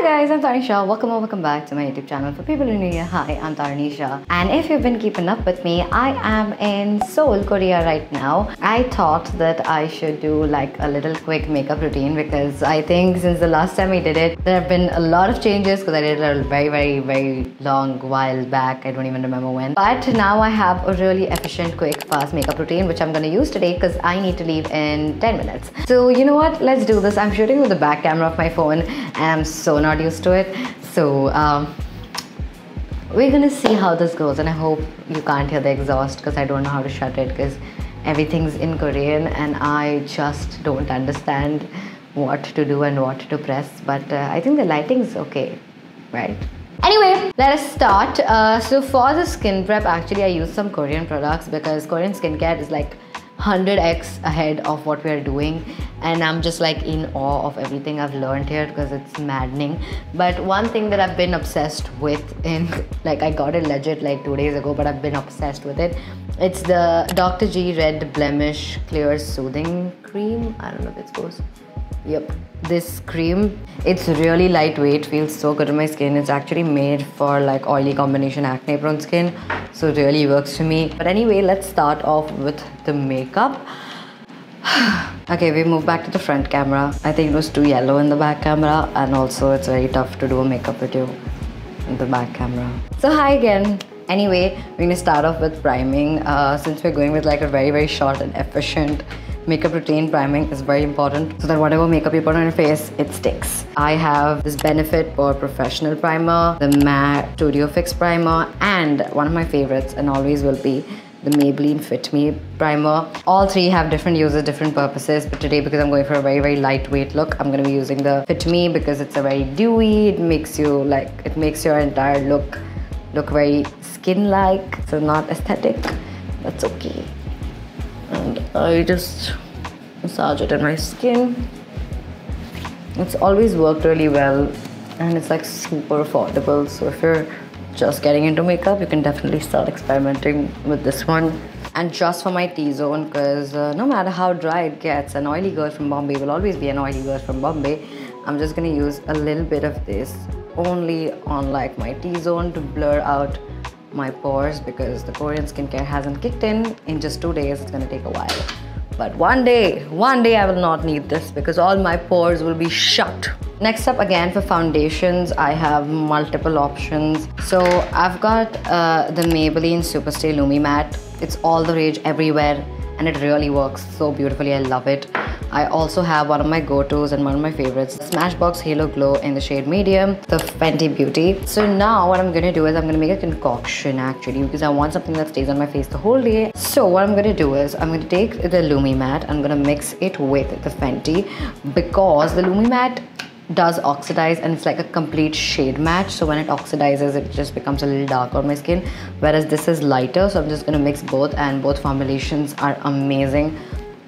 Hi guys, I'm Tanisha. Welcome or welcome back to my YouTube channel. For people who are new here, hi, I'm Tanisha. And if you've been keeping up with me, I am in Seoul, Korea right now. I thought that I should do like a little quick makeup routine because I think since the last time I did it, there have been a lot of changes because I did it a very long while back. I don't even remember when. But now I have a really efficient, quick, fast makeup routine which I'm going to use today because I need to leave in 10 minutes. So you know what? Let's do this. I'm shooting with the back camera of my phone and I'm so not used to it. So we're gonna see how this goes, and I hope you can't hear the exhaust because I don't know how to shut it because everything's in Korean and I just don't understand what to do and what to press. But I think the lighting's okay, right? Anyway, let us start. So for the skin prep, actually I use some Korean products because Korean skincare is like 100x ahead of what we are doing, and I'm just like in awe of everything I've learned here because it's maddening. But one thing that I've been obsessed with, in like I got it legit like 2 days ago, but I've been obsessed with it. It's the Dr. G Red Blemish Clear Soothing Cream. I don't know if it's supposed. Yep, this cream, it's really lightweight, feels so good on my skin. It's actually made for like oily combination acne prone skin, so it really works for me. But anyway, let's start off with the makeup. Okay, we move back to the front camera. I think it was too yellow in the back camera, and also it's very tough to do a makeup video in the back camera. So hi again. Anyway, we're gonna start off with priming. Since we're going with like a very short and efficient makeup routine, priming is very important so that whatever makeup you put on your face, it sticks. I have this Benefit POREfessional primer, the Matte Studio Fix primer, and one of my favorites and always will be the Maybelline Fit Me Primer. All three have different uses, different purposes, but today because I'm going for a very lightweight look, I'm going to be using the Fit Me because it's a very dewy, it makes you like, it makes your entire look very skin-like, so not aesthetic. That's okay. And I just massage it in my skin. It's always worked really well and it's like super affordable, so if you're just getting into makeup, you can definitely start experimenting with this one. And just for my T-zone, because no matter how dry it gets, an oily girl from Bombay will always be an oily girl from Bombay. I'm just gonna use a little bit of this only on like my T-zone to blur out my pores because the Korean skincare hasn't kicked in just 2 days. It's gonna take a while, but one day I will not need this because all my pores will be shut. Next up, again for foundations, I have multiple options. So I've got the Maybelline Superstay Lumi Matte. It's all the rage everywhere and it really works so beautifully. I love it. I also have one of my go-tos and one of my favorites, Smashbox Halo Glow in the shade medium, the Fenty Beauty. So now what I'm gonna do is I'm gonna make a concoction actually because I want something that stays on my face the whole day. So what I'm gonna do is I'm gonna take the Lumi Matte, I'm gonna mix it with the Fenty because the Lumi Matte does oxidize and it's like a complete shade match. So when it oxidizes, it just becomes a little dark on my skin, whereas this is lighter. So I'm just gonna mix both, and both formulations are amazing.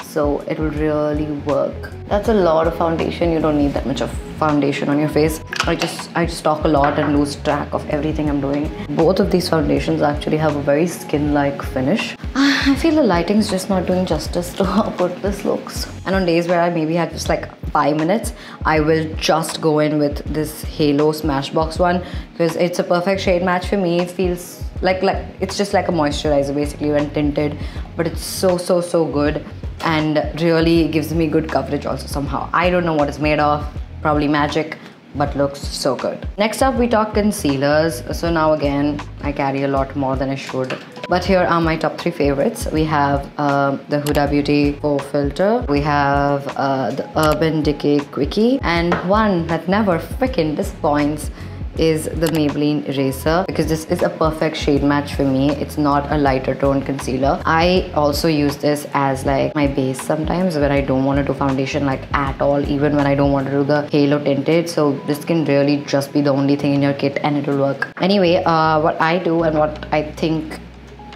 So it will really work. That's a lot of foundation. You don't need that much of foundation on your face. I just talk a lot and lose track of everything I'm doing. Both of these foundations actually have a very skin-like finish. I feel the lighting's just not doing justice to how good this looks. And on days where I maybe had just like 5 minutes, I will just go in with this Halo Smashbox one because it's a perfect shade match for me. It feels like it's just like a moisturizer basically when tinted, but it's so good and really gives me good coverage also somehow. I don't know what it's made of, probably magic, but looks so good. Next up we talk concealers. So now again, I carry a lot more than I should. But here are my top 3 favorites. We have the Huda Beauty Faux Filter. We have the Urban Decay Quickie. And one that never freaking disappoints is the Maybelline Eraser because this is a perfect shade match for me. It's not a lighter tone concealer. I also use this as like my base sometimes when I don't want to do foundation like at all, even when I don't want to do the Halo tinted. So this can really just be the only thing in your kit and it will work. Anyway, what I do and what I think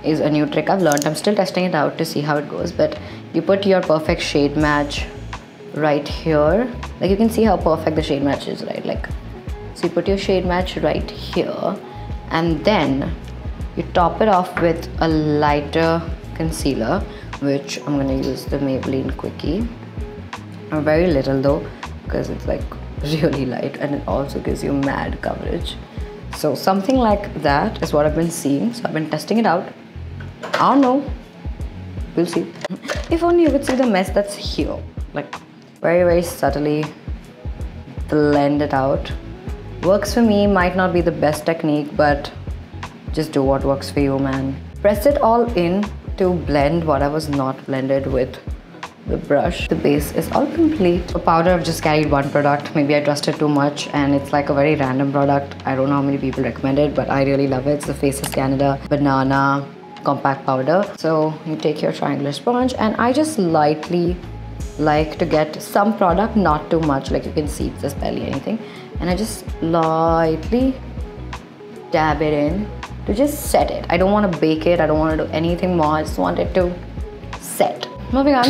is a new trick I've learned, I'm still testing it out to see how it goes, but you put your perfect shade match right here. Like you can see how perfect the shade match is, right? Like, so you put your shade match right here and then you top it off with a lighter concealer, which I'm going to use the Maybelline Quickie. Very little though because it's like really light, and it also gives you mad coverage. So something like that is what I've been seeing. So I've been testing it out. I don't know. We'll see. If only you could see the mess that's here. Like very, very subtly blend it out. Works for me, might not be the best technique, but just do what works for you, man. Press it all in to blend what I was not blended with the brush. The base is all complete. For powder, I've just carried one product. Maybe I trusted too much and it's like a very random product. I don't know how many people recommend it, but I really love it. It's the Faces Canada Banana Compact Powder. So you take your triangular sponge, and I just lightly like to get some product, not too much, like you can see it's just barely anything, and I just lightly dab it in to just set it. I don't want to bake it, I don't want to do anything more, I just want it to set. Moving on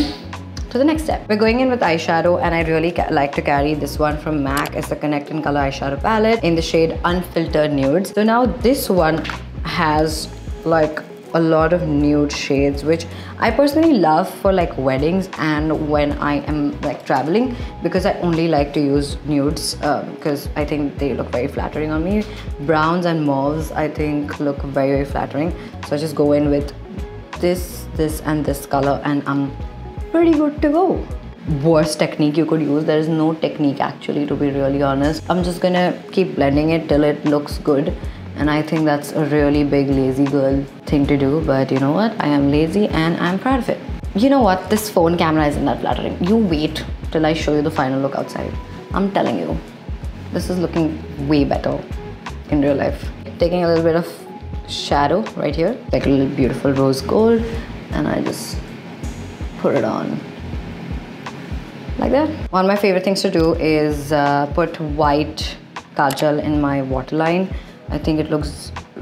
to the next step. We're going in with eyeshadow, and I really like to carry this one from MAC. It's the Connect and Color eyeshadow palette in the shade Unfiltered Nudes. So now this one has like a lot of nude shades, which I personally love for like weddings and when I am like traveling, because I only like to use nudes because I think they look very flattering on me. Browns and mauves I think look very, very flattering. So I just go in with this and this color, and I'm pretty good to go. Worst technique you could use, there is no technique actually, to be really honest. I'm just gonna keep blending it till it looks good, and I think that's a really big lazy girl thing to do, but you know what, I am lazy and I'm proud of it. You know what, this phone camera isn't that flattering. You wait till I show you the final look outside. I'm telling you, this is looking way better in real life. Taking a little bit of shadow right here, like a little beautiful rose gold, and I just put it on like that. One of my favorite things to do is put white kajal in my waterline. I think it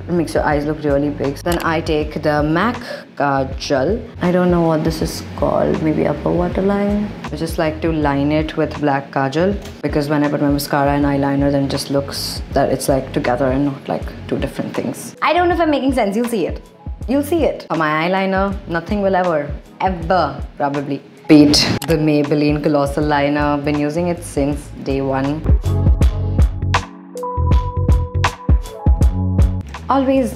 makes your eyes look really big. Then I take the MAC kajal. I don't know what this is called, maybe upper waterline. I just like to line it with black kajal, because when I put my mascara and eyeliner, then it just looks that it's like together and not like two different things. I don't know if I'm making sense. You'll see it. You'll see it. For my eyeliner, nothing will ever probably beat the Maybelline Colossal Liner. Been using it since day one. Always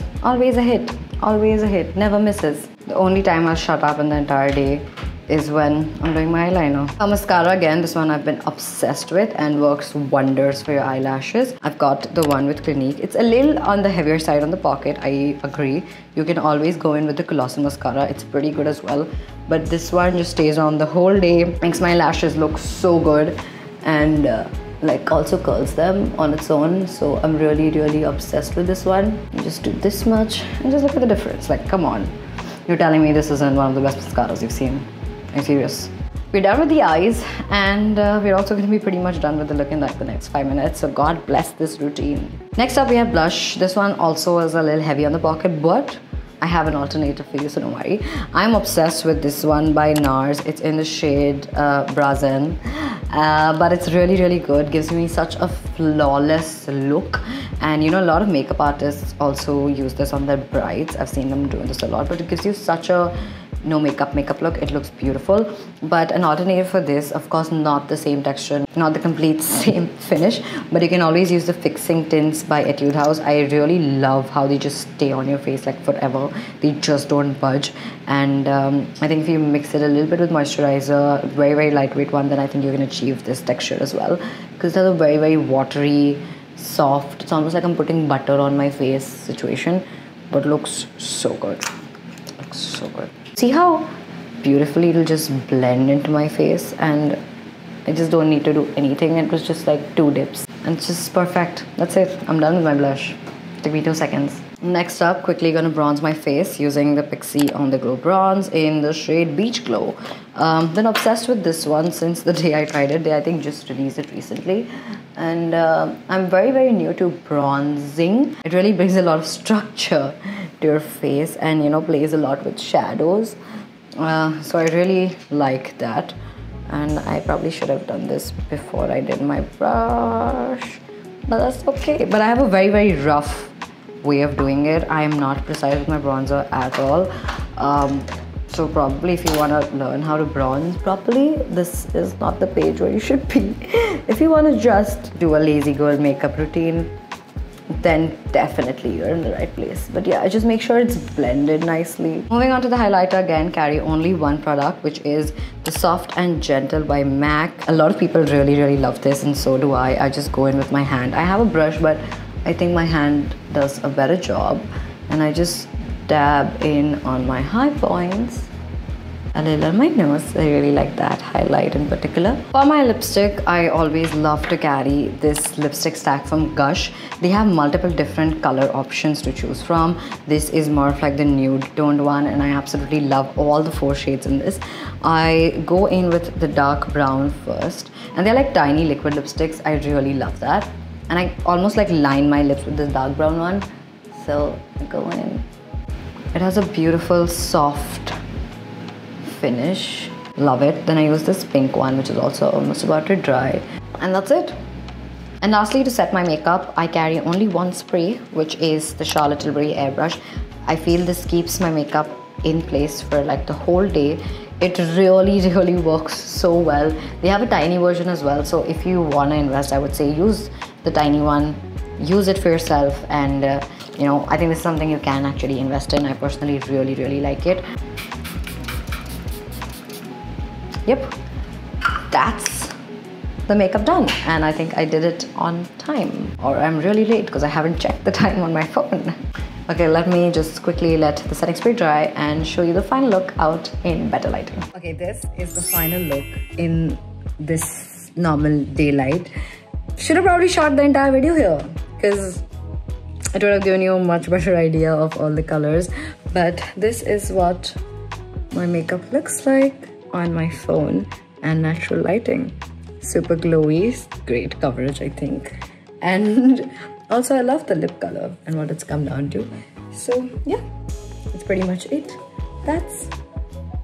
a hit. Always a hit. Never misses. The only time I'll shut up in the entire day is when I'm doing my eyeliner. A mascara again, this one I've been obsessed with and works wonders for your eyelashes. I've got the one with Clinique. It's a little on the heavier side on the pocket, I agree. You can always go in with the Colossal mascara. It's pretty good as well. But this one just stays on the whole day, makes my lashes look so good, and like also curls them on its own. So I'm really, really obsessed with this one. You just do this much and just look at the difference. Like, come on. You're telling me this isn't one of the best mascaras you've seen? Are you serious? We're done with the eyes, and we're also going to be pretty much done with the look in like the next 5 minutes. So God bless this routine. Next up we have blush. This one also is a little heavy on the pocket, but I have an alternative for you, so don't worry. I'm obsessed with this one by NARS. It's in the shade Brazen, but it's really, really good. Gives me such a flawless look, and you know, a lot of makeup artists also use this on their brides. I've seen them doing this a lot, but it gives you such a no makeup look. It looks beautiful. But an alternative for this, of course, not the same texture, not the complete same finish, but you can always use the fixing tints by Etude House. I really love how they just stay on your face like forever. They just don't budge. And I think if you mix it a little bit with moisturizer, very, very lightweight one, then I think you can achieve this texture as well, because it's a very, very watery, soft, it's almost like I'm putting butter on my face situation, but looks so good. Looks so good. See how beautifully it'll just blend into my face, and I just don't need to do anything. It was just like 2 dips and it's just perfect. That's it. I'm done with my blush. Took me 2 seconds. Next up, quickly gonna bronze my face using the Pixi On The Glow bronze in the shade Beach Glow. Been obsessed with this one since the day I tried it. They, I think, just released it recently, and I'm very, very new to bronzing. It really brings a lot of structure to your face, and you know, plays a lot with shadows. So I really like that, and I probably should have done this before I did my brush, but that's okay. But I have a very, very rough way of doing it. I am not precise with my bronzer at all. So probably if you want to learn how to bronze properly, this is not the page where you should be. if you want to just do a lazy girl makeup routine, then definitely you're in the right place. But yeah, just make sure it's blended nicely. Moving on to the highlighter, again carry only one product, which is the Soft and Gentle by MAC. A lot of people really love this, and so do I just go in with my hand. I have a brush, but I think my hand does a better job, and I just dab in on my high points, a little on my nose. I really like that highlight in particular. For my lipstick, I always love to carry this lipstick stack from Gush. They have multiple different color options to choose from. This is more of like the nude toned one, and I absolutely love all the 4 shades in this. I go in with the dark brown first, and they're like tiny liquid lipsticks. I really love that, and I almost like line my lips with this dark brown one. So I go in. It has a beautiful soft finish, love it. Then I use this pink one, which is also almost about to dry, and that's it. And lastly, to set my makeup, I carry only one spray, which is the Charlotte Tilbury airbrush. I feel this keeps my makeup in place for like the whole day. It really works so well. They have a tiny version as well, so if you want to invest, I would say use the tiny one, use it for yourself, and you know, I think this is something you can actually invest in. I personally really like it. Yep, that's the makeup done, and I think I did it on time, or I'm really late because I haven't checked the time on my phone. Okay, let me just quickly let the setting spray dry and show you the final look out in better lighting. Okay, this is the final look in this normal daylight. Should have probably shot the entire video here because it would have given you a much better idea of all the colors, but this is what my makeup looks like on my phone and natural lighting. Super glowy, great coverage, I think. And also I love the lip color and what it's come down to. So yeah, that's pretty much it. That's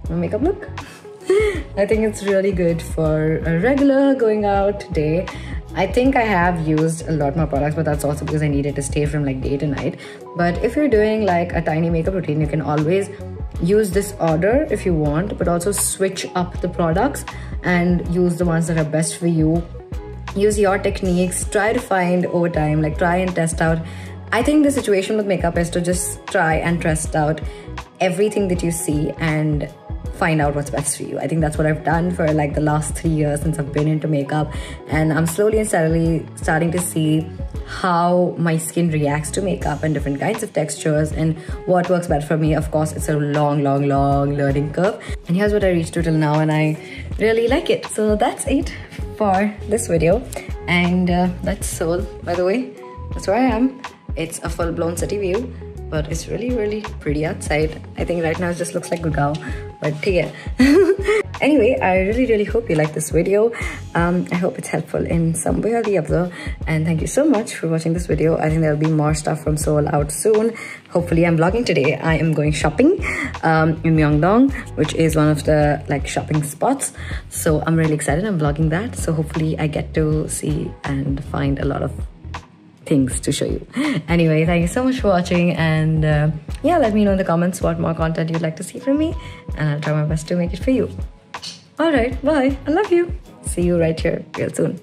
my makeup look. I think it's really good for a regular going out day. I think I have used a lot more products, but that's also because I needed to stay from like day to night. But if you're doing like a tiny makeup routine, you can always use this order if you want, but also switch up the products and use the ones that are best for you. Use your techniques, try to find over time, like try and test out. I think the situation with makeup is to just try and test out everything that you see and find out what's best for you. I think that's what I've done for like the last 3 years since I've been into makeup, and I'm slowly and steadily starting to see how my skin reacts to makeup and different kinds of textures and what works better for me. Of course, it's a long learning curve, and here's what I reached to till now, and I really like it. So that's it for this video, and that's Seoul, by the way. That's where I am. It's a full-blown city view, but it's really pretty outside. I think right now it just looks like Gurgaon, but yeah. Anyway, I really hope you like this video. I hope it's helpful in some way or the other, and thank you so much for watching this video. I think there'll be more stuff from Seoul out soon. Hopefully, I'm vlogging today. I am going shopping in Myeongdong, which is one of the like shopping spots. So I'm really excited. I'm vlogging that. So hopefully I get to see and find a lot of things to show you. Anyway, thank you so much for watching, and yeah, let me know in the comments what more content you'd like to see from me, and I'll try my best to make it for you. Alright, bye. I love you. See you right here real soon.